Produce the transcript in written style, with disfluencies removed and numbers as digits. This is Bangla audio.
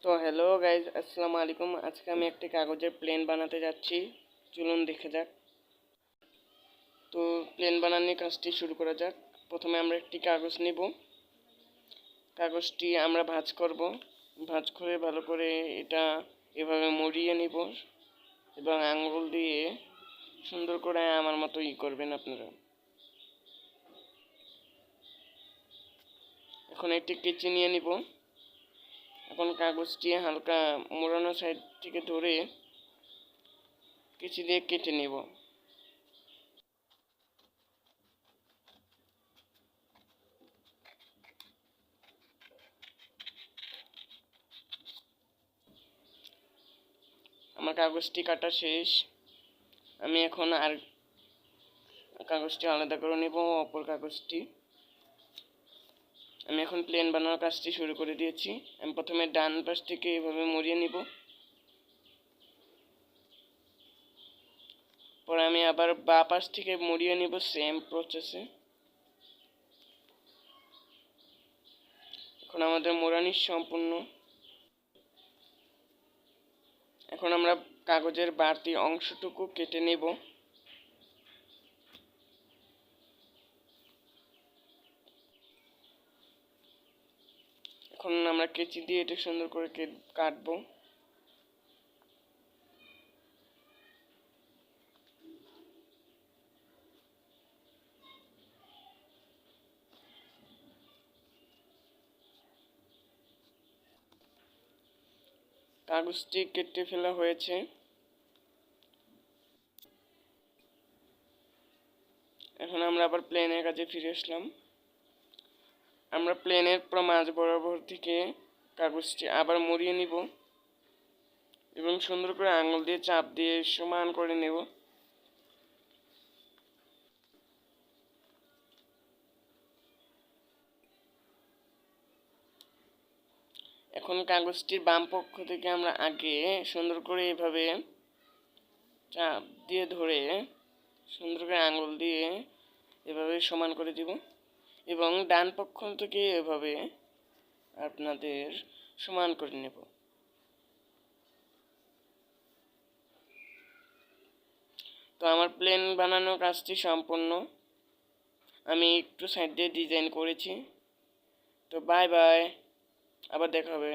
তো হ্যালো গাইজ, আসসালামু আলাইকুম। আজকে আমি একটি কাগজের প্লেন বানাতে যাচ্ছি। চলুন দেখে যাক। তো প্লেন বানানোর কাজটি শুরু করা যাক। প্রথমে আমরা একটি কাগজ নেব। কাগজটি আমরা ভাঁজ করব। ভাঁজ করে ভালো করে এটা এভাবে মুড়িয়ে নিব এবং আঙ্গুল দিয়ে সুন্দর করে আমার মতো করবেন আপনারা। এখন একটি কেচি নিয়ে নিব। এখন কাগজটি হালকা মোড়ানো সাইড থেকে ধরে কেচি দিয়ে কেটে নেব। আমার কাগজটি কাটা শেষ। আমি এখন আর কাগজটি আলাদা করে নেব। অপর কাগজটি আমি এখন প্লেন বানানোর কাজটি শুরু করে দিয়েছি। আমি প্রথমে ডান পাশ থেকে এভাবে মুড়িয়ে নিব। পরে আমি আবার বাঁ পাশ থেকে মুড়িয়ে নিব সেম প্রসেসে। এখন আমাদের মোড়ানি সম্পূর্ণ। এখন আমরা কাগজের বাড়তি অংশটুকু কেটে নেব। এখন আমরা কেচি দিয়ে এটা সুন্দর করে কাটবো। কাগজটি কেটে ফেলা হয়েছে। এখন আমরা আবার প্লেনের কাছে ফিরে আসলাম। আমরা প্লেনের মাঝ বরাবর থেকে কাগজটি আবার মুড়িয়ে নিব এবং সুন্দর করে আঙুল দিয়ে চাপ দিয়ে সমান করে নেব। এখন কাগজটির বাম পক্ষ থেকে আমরা আগে সুন্দর করে এভাবে চাপ দিয়ে ধরে সুন্দর করে আঙুল দিয়ে এভাবে সমান করে দিব এবং ডান পক্ষ থেকে এভাবে আপনাদের সমান করে নেব। তো আমার প্লেন বানানোর কাজটি সম্পূর্ণ। আমি একটু সাইড দিয়ে ডিজাইন করেছি। তো বাই বাই, আবার দেখা হবে।